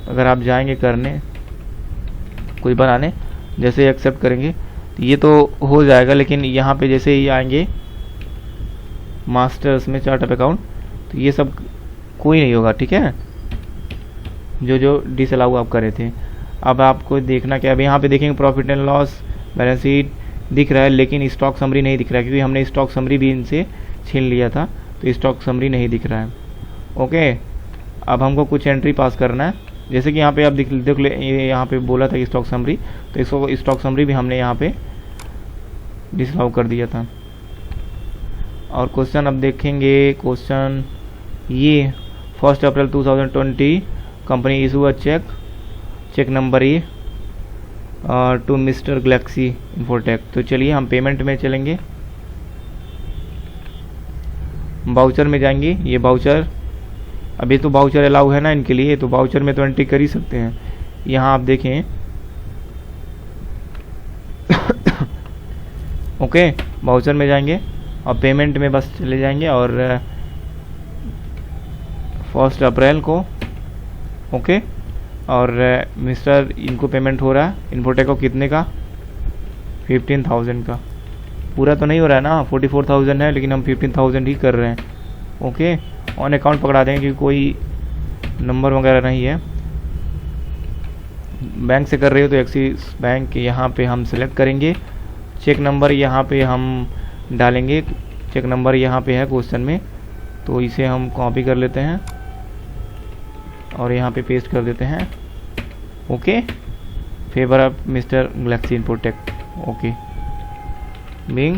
अगर आप जाएंगे करने कोई बनाने, जैसे एक्सेप्ट करेंगे तो ये तो हो जाएगा, लेकिन यहाँ पे जैसे ही आएंगे मास्टर्स में चार्ट ऑफ अकाउंट, तो ये सब कोई नहीं होगा, ठीक है, जो डिसअलाउ आप करे थे। अब आपको देखना क्या, अब यहाँ पे देखेंगे profit and loss, balance sheet दिख रहा है, लेकिन स्टॉक समरी नहीं दिख रहा है, क्योंकि हमने स्टॉक समरी भी इनसे छीन लिया था। तो स्टॉक समरी नहीं दिख रहा है। ओके, अब हमको कुछ एंट्री पास करना है, जैसे कि यहाँ पे आप देख ले, ये यहाँ पे बोला था कि स्टॉक समरी, तो इसको स्टॉक समरी भी हमने यहाँ पे डिसअलाउ कर दिया था। और क्वेश्चन अब देखेंगे, क्वेश्चन ये 1 April 2020 company issue a cheque number ये टू मिस्टर गैलेक्सी इन्फोटेक। तो चलिए हम पेमेंट में चलेंगे, बाउचर में जाएंगे। ये बाउचर अभी तो बाउचर अलाउ है ना इनके लिए, तो बाउचर में तो एंट्री कर ही सकते हैं। यहाँ आप देखें ओके, बाउचर में जाएंगे और पेमेंट में बस चले जाएंगे और 1 अप्रैल को ओके, और मिस्टर इनको पेमेंट हो रहा है इन्फोटेक को कितने का, 15,000 का। पूरा तो नहीं हो रहा है ना, 44,000 है, लेकिन हम 15,000 ही कर रहे हैं। ओके, ऑन अकाउंट पकड़ा देंगे क्योंकि कोई नंबर वगैरह नहीं है। बैंक से कर रहे हो तो एक्सिस बैंक यहाँ पे हम सिलेक्ट करेंगे। चेक नंबर यहाँ पे हम डालेंगे, चेक नंबर यहाँ पे है क्वेश्चन में, तो इसे हम कॉपी कर लेते हैं और यहाँ पे पेस्ट कर देते हैं। Okay, favour of mister Galaxy Infotech. Okay being,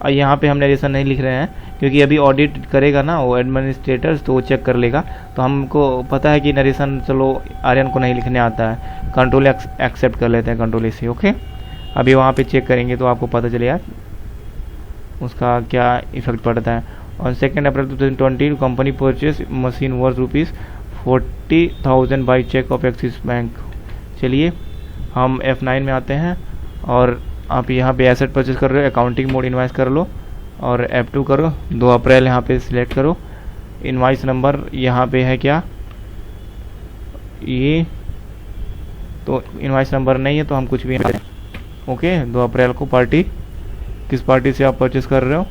और यहाँ पे हम नरेशन नहीं लिख रहे हैं क्योंकि अभी ऑडिट करेगा ना वो एडमिनिस्ट्रेटर्स, तो वो चेक कर लेगा। तो हमको पता है कि नरेशन चलो आर्यन को नहीं लिखने आता है, कंट्रोल एक्सेप्ट कर लेते हैं, कंट्रोल से। ओके, अभी वहाँ पे चेक करेंगे तो आपको पता चलेगा उसका क्या इफेक्ट पड़ता है। On 2 April 2020 company purchase machine worth ₹40,000 by cheque of Axis Bank. चलिए हम F9 में आते हैं और आप यहाँ पे एसेट परचेज कर रहे हो, अकाउंटिंग मोड इनवाइस कर लो और F2 करो, 2 अप्रैल यहाँ पे सिलेक्ट करो। इनवाइस नंबर यहाँ पे है क्या, ये तो इनवाइस नंबर नहीं है तो हम कुछ भी ओके। 2 अप्रैल को पार्टी, किस पार्टी से आप परचेज कर रहे हो,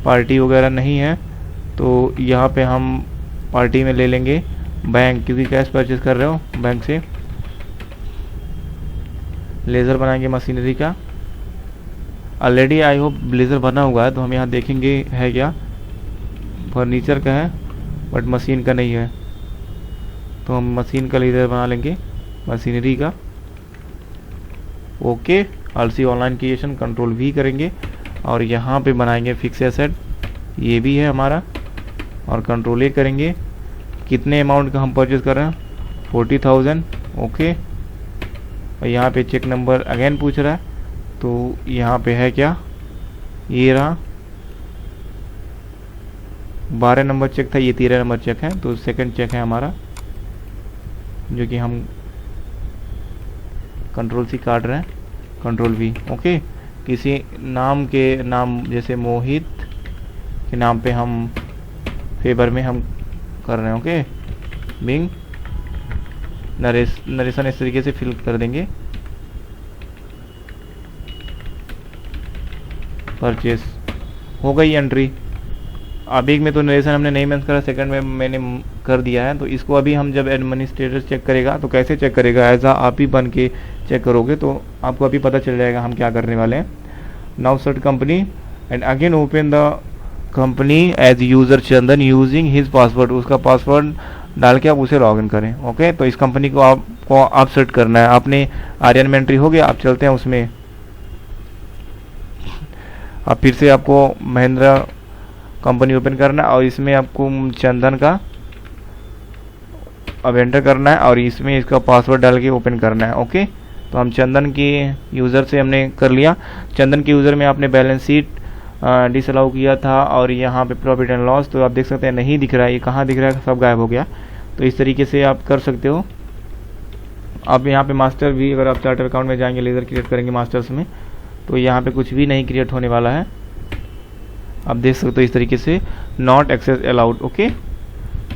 पार्टी वगैरह नहीं है तो यहाँ पे हम पार्टी में ले लेंगे बैंक, क्योंकि कैश परचेज कर रहे हो बैंक से। लेज़र बनाएंगे मशीनरी का, ऑलरेडी आई होप ब्लेजर बना हुआ है, तो हम यहाँ देखेंगे है क्या, फर्नीचर का है बट मशीन का नहीं है, तो हम मशीन का लेज़र बना लेंगे मशीनरी का। ओके, आलसी ऑनलाइन क्रिएशन कंट्रोल V करेंगे और यहाँ पे बनाएंगे फिक्स एसेट, ये भी है हमारा, और कंट्रोल A करेंगे। कितने अमाउंट का हम परचेज कर रहे हैं, 40,000। ओके, और यहाँ पे चेक नंबर अगेन पूछ रहा है, तो यहाँ पे है क्या, ये रहा 12 नंबर चेक था, ये 13 नंबर चेक है, तो सेकंड चेक है हमारा जो कि हम कंट्रोल C काट रहे हैं, कंट्रोल V। ओके, किसी नाम जैसे मोहित के नाम पे हम फेवर में हम कर रहे हैं। ओके, बिंग नरेशन इस तरीके से फिल कर देंगे। परचेस हो गई एंट्री। अब एक में तो नरेशन हमने नहीं मेंशन करा, सेकंड में मैंने कर दिया है, तो इसको अभी हम जब एडमिनिस्ट्रेटर चेक करेगा तो कैसे चेक करेगा, ऐसा आप ही बन के चेक करोगे तो आपको अभी पता चल जाएगा हम क्या करने वाले हैं। Now search company and again open the company as user Chandan using his password, उसका पासवर्ड डाल के आप उसे लॉगिन करें। ओके, तो इस कंपनी को आप सेट करना है। आपने आर्यन में एंट्री हो गया, आप चलते हैं उसमें। अब फिर से आपको महिंद्रा कंपनी ओपन करना है और इसमें आपको चंदन का अब एंटर करना है और इसमें इसका पासवर्ड डाल के ओपन करना है। ओके, तो हम चंदन के यूज़र से हमने कर लिया। चंदन के यूज़र में आपने बैलेंस शीट डिसअलाउ किया था और यहाँ पे प्रॉफिट एंड लॉस, तो आप देख सकते हैं नहीं दिख रहा है, ये कहाँ दिख रहा है, सब गायब हो गया। तो इस तरीके से आप कर सकते हो। अब यहाँ पे मास्टर भी, अगर आप चार्टर अकाउंट में जाएंगे, लेज़र क्रिएट करेंगे मास्टर्स में, तो यहाँ पे कुछ भी नहीं क्रिएट होने वाला है। आप देख सकते हो इस तरीके से नॉट एक्सेस अलाउड। ओके,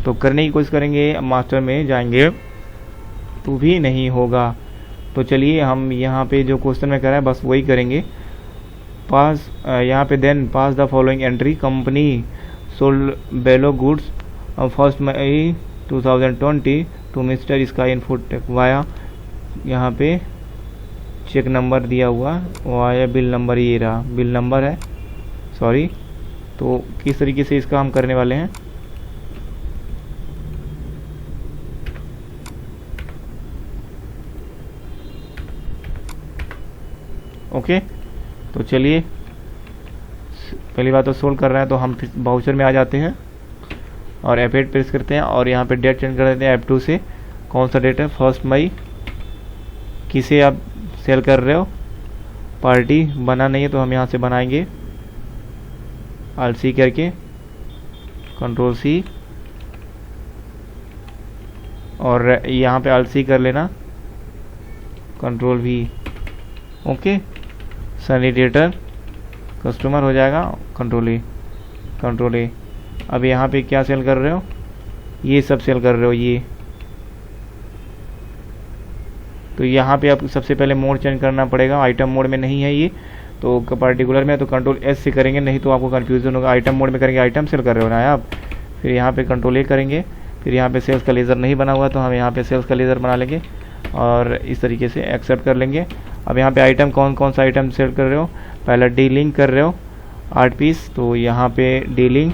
तो करने की कोशिश करेंगे, मास्टर में जाएंगे तो भी नहीं होगा। तो चलिए हम यहाँ पे जो क्वेश्चन में कर रहे हैं बस वही करेंगे। पास यहाँ पे then pass the following entry, company sold below goods 1 May 2020 to mister Sky Infotech via, यहाँ पे चेक नंबर दिया हुआ वाया बिल नंबर, ये रहा बिल नंबर है सॉरी। तो किस तरीके से इसका हम करने वाले हैं, ओके। तो चलिए, पहली बात तो सोल्व कर रहे हैं, तो हम बाउचर में आ जाते हैं और F8 प्रेस करते हैं और यहाँ पे डेट चेंज कर देते हैं F2 से। कौन सा डेट है, 1 मई। किसे आप सेल कर रहे हो, पार्टी बना नहीं है तो हम यहाँ से बनाएंगे, Alt C करके, Ctrl C, और यहाँ पे Alt C कर लेना, Ctrl V, okay. Sunny debtor customer हो जाएगा, Ctrl A। अब यहाँ पे क्या सेल कर रहे हो, ये सब सेल कर रहे हो ये। तो यहाँ पे आपको सबसे पहले मोड चेंज करना पड़ेगा, आइटम मोड में नहीं है ये, तो पर्टिकुलर में तो Ctrl S से करेंगे, नहीं तो आपको कन्फ्यूजन होगा। आइटम मोड में करेंगे, आइटम सेल कर रहे हो ना आप, फिर यहाँ पे Ctrl A करेंगे, फिर यहाँ पे सेल्स का लेज़र नहीं बना हुआ तो हम यहाँ पे सेल्स का लेज़र बना लेंगे और इस तरीके से एक्सेप्ट कर लेंगे। अब यहाँ पे आइटम कौन कौन सा आइटम सेल कर रहे हो, पहला डीलिंग कर रहे हो 8 पीस, तो यहाँ पे डीलिंग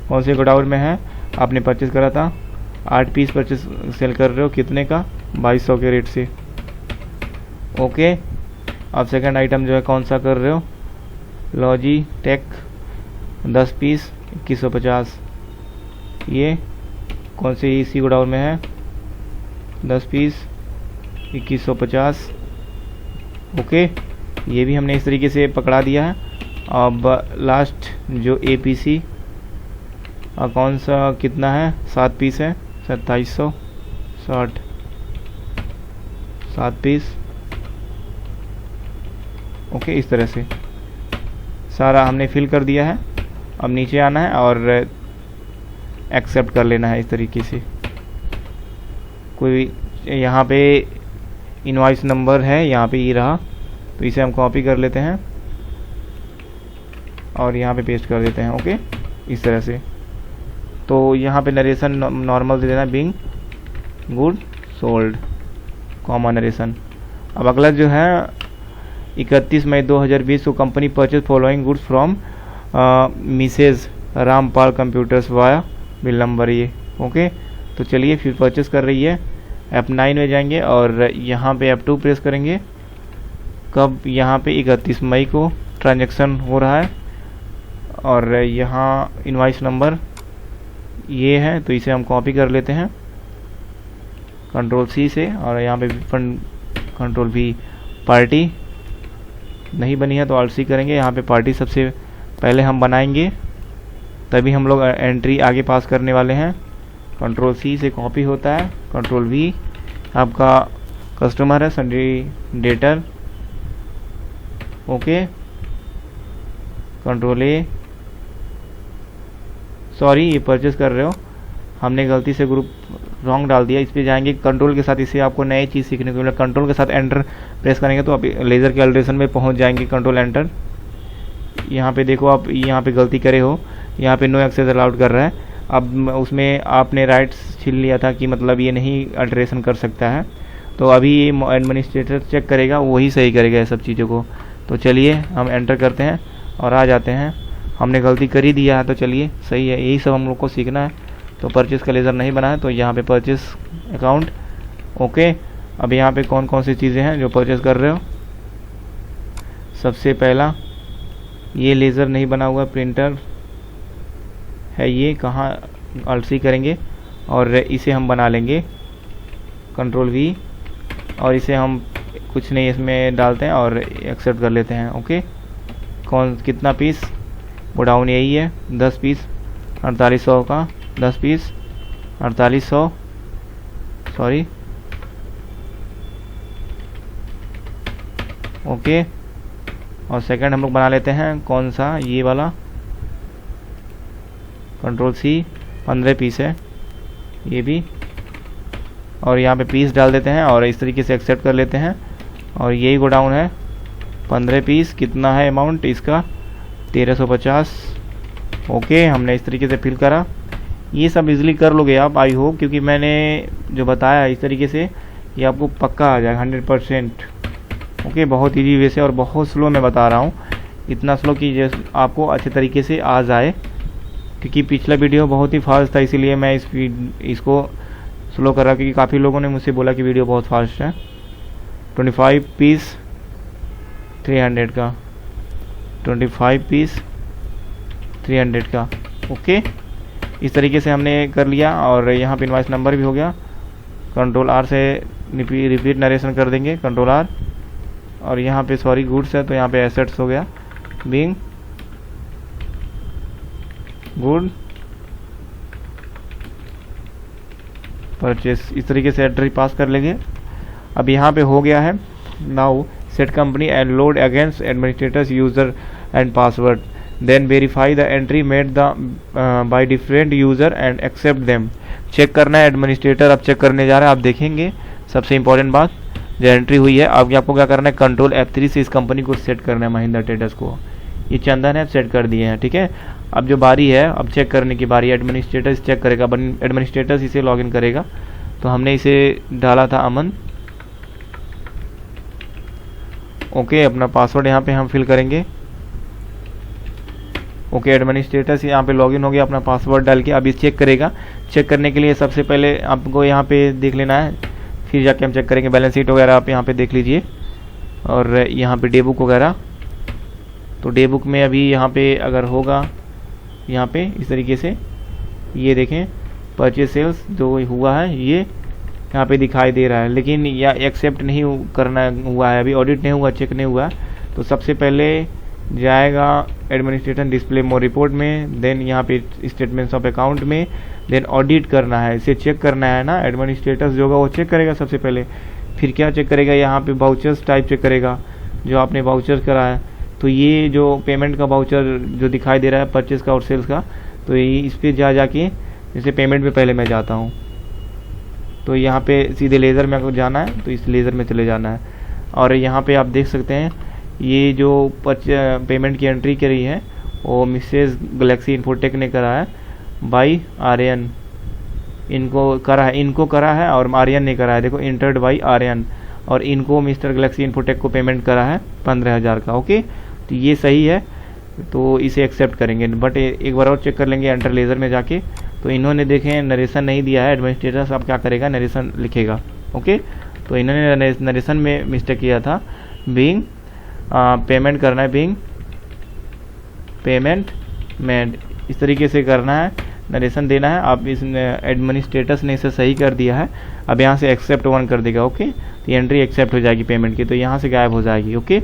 कौन से गोडाउन में है, आपने परचेस करा था, 8 पीस परचेस सेल कर रहे हो, कितने का, 2200 के रेट से, ओके। अब सेकंड आइटम जो है कौन सा कर रहे हो, लॉजिटेक 10 पीस 2150, ये कौन से इसी गोडाउन में है, 10 पीस 2150, ओके। ये भी हमने इस तरीके से पकड़ा दिया है। अब लास्ट जो APC कौन सा कितना है, 7 पीस है, 2760, 7 पीस, ओके। इस तरह से सारा हमने फिल कर दिया है। अब नीचे आना है और एक्सेप्ट कर लेना है इस तरीके से। कोई यहाँ पे इनवॉइस नंबर है, यहाँ पे ये रहा, तो इसे हम कॉपी कर लेते हैं और यहाँ पे पेस्ट कर देते हैं, ओके, इस तरह से। तो यहाँ पे नरेशन नॉर्मल दे देना, being good sold, comma narration. अब अगला जो है 31 मई 2020 को company purchase following goods from Mrs Rampal computers via bill number, ये ओके। तो चलिए फिर परचेस कर रही है, F9 में जाएंगे और यहाँ पे F2 प्रेस करेंगे। कब, यहाँ पे 31 मई को ट्रांजैक्शन हो रहा है और यहाँ इनवॉइस नंबर ये है, तो इसे हम कॉपी कर लेते हैं Ctrl C से, और यहाँ पे फंड Ctrl V। पार्टी नहीं बनी है तो Alt C करेंगे, यहाँ पे पार्टी सबसे पहले हम बनाएंगे, तभी हम लोग एंट्री आगे पास करने वाले हैं। Ctrl C से कॉपी होता है, Ctrl V आपका कस्टमर है, Sunny debtor, okay. Ctrl A, sorry ये परचेस कर रहे हो, हमने गलती से ग्रुप रॉन्ग डाल दिया, इस पे जाएंगे कंट्रोल के साथ, इससे आपको नई चीज़ सीखने को मिलेगा। कंट्रोल के साथ एंटर प्रेस करेंगे तो आप लेज़र के अल्ट्रेशन में पहुंच जाएंगे, कंट्रोल एंटर। यहाँ पे देखो आप यहाँ पे गलती करे हो, यहाँ पे नो एक्सेस अलाउड कर रहा है। अब उसमें आपने राइट्स छीन लिया था कि मतलब ये नहीं अल्ट्रेशन कर सकता है, तो अभी ये एडमिनिस्ट्रेटर चेक करेगा, वही सही करेगा ये सब चीज़ों को। तो चलिए हम एंटर करते हैं और आ जाते हैं, हमने गलती कर ही दिया है, तो चलिए सही है, यही सब हम लोग को सीखना है। तो परचेस का लेज़र नहीं बना है, तो यहाँ पे परचेस अकाउंट, ओके। अब यहाँ पे कौन कौन सी चीज़ें हैं जो परचेस कर रहे हो, सबसे पहला ये लेज़र नहीं बना हुआ, प्रिंटर है ये, कहाँ, Alt C करेंगे और इसे हम बना लेंगे, Ctrl V, और इसे हम कुछ नहीं इसमें डालते हैं और एक्सेप्ट कर लेते हैं, ओके। कौन कितना पीस, गोडाउन यही है, 10 पीस 4800 का, 10 पीस 4800, सॉरी, ओके। और सेकंड हम लोग बना लेते हैं कौन सा, ये वाला, Ctrl C, 15 पीस है ये भी, और यहाँ पे पीस डाल देते हैं और इस तरीके से एक्सेप्ट कर लेते हैं। और यही गोडाउन है, 15 पीस, कितना है अमाउंट इसका, 1350, ओके। हमने इस तरीके से फिल करा, ये सब इजीली कर लोगे आप, आई होप, क्योंकि मैंने जो बताया इस तरीके से ये आपको पक्का आ जाएगा 100%, ओके। बहुत इजी वे से और बहुत स्लो मैं बता रहा हूँ, इतना स्लो कि आपको अच्छे तरीके से आ जाए, क्योंकि पिछला वीडियो बहुत ही फास्ट था, इसीलिए मैं इसको स्लो कर रहा, क्योंकि काफ़ी लोगों ने मुझसे बोला कि वीडियो बहुत फास्ट है। 25 पीस 300 का, 25 पीस 300 का। ओके, इस तरीके से हमने कर लिया। और यहाँ पे इनवॉइस नंबर भी हो गया। कंट्रोल आर से रिपीट नरेशन कर देंगे, कंट्रोल आर। और यहाँ पे सॉरी गुड्स है, तो यहाँ पे एसेट्स हो गया, बीइंग गुड परचेस। इस तरीके से एंट्री पास कर लेंगे। अब यहाँ पे हो गया है। Now set company and load against administrators user and password, then verify the entry made the by different user and accept them. Cheque करना है एडमिनिस्ट्रेटर, अब चेक करने जा रहे हैं। आप देखेंगे सबसे इंपॉर्टेंट बात, जो एंट्री हुई है, अब आपको क्या करना है, कंट्रोल F3 से इस कंपनी को सेट करना है, महिंद्रा ट्रेडर्स को। ये चंदन है, सेट कर दिए हैं, ठीक है। अब जो बारी है, अब चेक करने की बारी, एडमिनिस्ट्रेटर्स चेक करेगा, एडमिनिस्ट्रेटर्स इसे लॉगिन करेगा। तो हमने इसे डाला था अमन। ओके, अपना पासवर्ड यहाँ पे हम फिल करेंगे। ओके, एडमिनिस्ट्रेटर्स यहाँ पे लॉगिन हो गया, अपना पासवर्ड डाल के अब ये चेक करेगा। चेक करने के लिए सबसे पहले आपको यहाँ पे देख लेना है, फिर जाके हम चेक करेंगे। बैलेंस शीट वगैरह आप यहाँ पे देख लीजिए, और यहाँ पे डे बुक वगैरह। तो डे बुक में अभी यहाँ पे अगर होगा, यहाँ पे इस तरीके से ये देखें, परचेज सेल्स जो हुआ है ये यहाँ पे दिखाई दे रहा है, लेकिन या एक्सेप्ट नहीं करना हुआ है, अभी ऑडिट नहीं हुआ, चेक नहीं हुआ। तो सबसे पहले जाएगा एडमिनिस्ट्रेशन डिस्प्ले मोर रिपोर्ट में, देन यहाँ पे स्टेटमेंट्स ऑफ अकाउंट में, देन ऑडिट करना है, इसे चेक करना है ना। एडमिनिस्ट्रेटर्स जो होगा वो चेक करेगा सबसे पहले, फिर क्या चेक करेगा, यहाँ पे वाउचर्स टाइप चेक करेगा, जो आपने वाउचर्स करा है। तो ये जो पेमेंट का वाउचर जो दिखाई दे रहा है परचेज का और सेल्स का, तो ये इस पर जाके जैसे पेमेंट में पहले मैं जाता हूँ, तो यहाँ पे सीधे लेज़र में आपको जाना है, तो इस लेज़र में चले जाना है। और यहाँ पे आप देख सकते हैं ये जो पेमेंट की एंट्री करी है वो मिसेज गैलेक्सी इन्फोटेक ने करा है बाई आर्यन, इनको करा है और आर्यन ने करा है। देखो, इंटर्ड बाई आर्यन, और इनको मिस्टर गैलेक्सी इन्फोटेक को पेमेंट करा है 15,000 का। ओके, तो ये सही है, तो इसे एक्सेप्ट करेंगे। बट एक बार और चेक कर लेंगे एंटर लेज़र में जाके। तो इन्होंने देखें नरेशन नहीं दिया है, एडमिनिस्ट्रेटर अब क्या करेगा, नरेशन लिखेगा। ओके, तो इन्होंने नरेशन में मिस्टेक किया था, बीइंग पेमेंट करना है, बीइंग पेमेंट मेड, इस तरीके से करना है, नरेशन देना है। अब इस एडमिनिस्ट्रेटर्स ने इसे सही कर दिया है। अब यहाँ से एक्सेप्ट 1 कर देगा। ओके, तो एंट्री एक्सेप्ट हो जाएगी पेमेंट की, तो यहाँ से गायब हो जाएगी। ओके,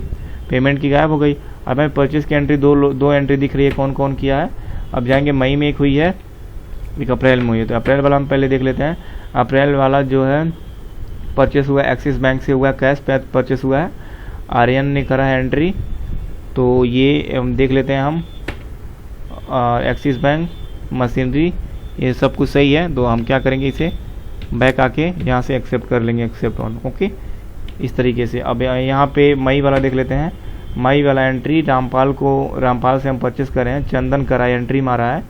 पेमेंट की गायब हो गई। अब हमें परचेज की एंट्री दो एंट्री दिख रही है, कौन कौन किया है। अब जाएंगे, मई में एक हुई है, एक अप्रैल में हुई है। तो अप्रैल वाला हम पहले देख लेते हैं। अप्रैल वाला जो है परचेस हुआ है, एक्सिस बैंक से हुआ है, कैश परचेस हुआ है, आर्यन ने करा है एंट्री। तो ये देख लेते हैं हम, एक्सिस बैंक, मशीनरी, ये सब कुछ सही है। तो हम क्या करेंगे, इसे बैक आके यहाँ से एक्सेप्ट कर लेंगे, एक्सेप्ट ऑन। ओके, इस तरीके से। अब यहाँ पे मई वाला देख लेते हैं। मई वाला एंट्री रामपाल से हम परचेस कर रहे हैं, चंदन करा है, एंट्री मारा है,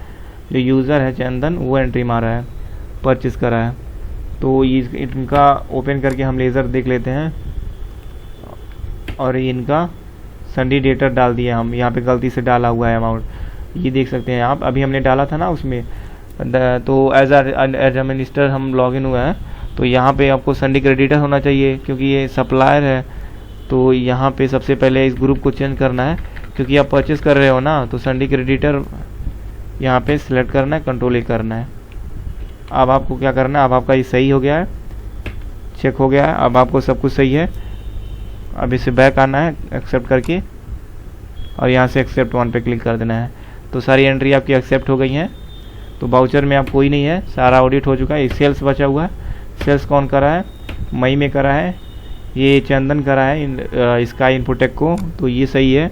जो यूज़र है चंदन वो एंट्री मारा है, परचेस करा है। तो इनका ओपन करके हम लेज़र देख लेते हैं, और इनका संडे डेटर डाल दिया हम, यहाँ पे गलती से डाला हुआ है अमाउंट, ये देख सकते हैं आप। अभी हमने डाला था ना उसमें, तो एज अ मिनिस्टर हम लॉगिन हुआ है। तो यहाँ पे आपको संडे क्रेडिटर होना चाहिए, क्योंकि ये सप्लायर है। तो यहाँ पे सबसे पहले इस ग्रुप को चेंज करना है, क्योंकि आप परचेस कर रहे हो ना, तो संडे क्रेडिटर यहाँ पे सिलेक्ट करना है, कंट्रोल ए करना है। अब आपको क्या करना है, अब आपका ये सही हो गया है, चेक हो गया है, अब आपको सब कुछ सही है। अब इसे बैक आना है एक्सेप्ट करके, और यहाँ से एक्सेप्ट 1 पे क्लिक कर देना है। तो सारी एंट्री आपकी एक्सेप्ट हो गई हैं। तो बाउचर में आप कोई नहीं है, सारा ऑडिट हो चुका है। सेल्स बचा हुआ है, सेल्स कौन करा है, मई में करा है, ये चंदन करा है इसका इन्फोटेक को, तो ये सही है,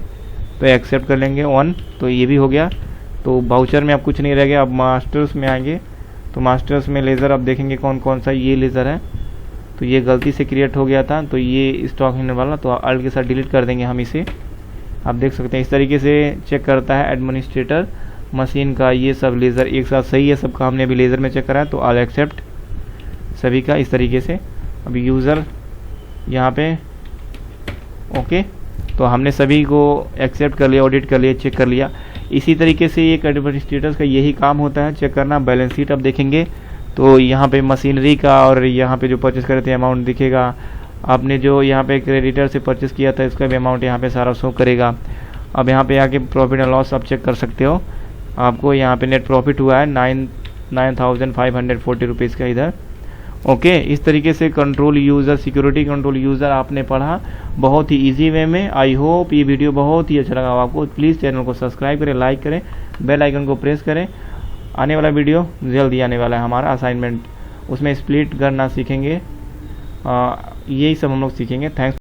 तो एक्सेप्ट कर लेंगे 1, तो ये भी हो गया। तो बाउचर में अब कुछ नहीं रह गया। अब मास्टर्स में आएंगे, तो मास्टर्स में लेज़र अब देखेंगे कौन कौन सा ये लेज़र है। तो ये गलती से क्रिएट हो गया था, तो ये स्टॉक होने वाला, तो अल्ट के साथ डिलीट कर देंगे हम इसे। आप देख सकते हैं इस तरीके से चेक करता है एडमिनिस्ट्रेटर मशीन का। ये सब लेज़र एक साथ सही है, सबका हमने अभी लेज़र में चेक करा है, तो ऑल एक्सेप्ट सभी का इस तरीके से। अभी यूज़र यहाँ पे ओके, तो हमने सभी को एक्सेप्ट कर लिया, ऑडिट कर लिया, चेक कर लिया। इसी तरीके से एक एडमिनिस्ट्रेटर्स का यही काम होता है, चेक करना। बैलेंस शीट अब देखेंगे तो यहाँ पे मशीनरी का और यहाँ पे जो परचेस करे थे अमाउंट दिखेगा। आपने जो यहाँ पे क्रेडिटर से परचेस किया था इसका भी अमाउंट यहाँ पे सारा शो करेगा। अब यहाँ पे आके प्रॉफिट एंड लॉस आप चेक कर सकते हो। आपको यहाँ पे नेट प्रॉफिट हुआ है 9,540 रुपीज़ का इधर। ओके, इस तरीके से control user, security control user आपने पढ़ा बहुत ही इजी वे में। आई होप ये वीडियो बहुत ही अच्छा लगा आपको। प्लीज़ चैनल को सब्सक्राइब करें, लाइक करें, बेल आइकन को प्रेस करें। आने वाला वीडियो जल्दी आने वाला है हमारा असाइनमेंट, उसमें स्प्लिट करना सीखेंगे। यही सब हम लोग सीखेंगे। थैंक्स।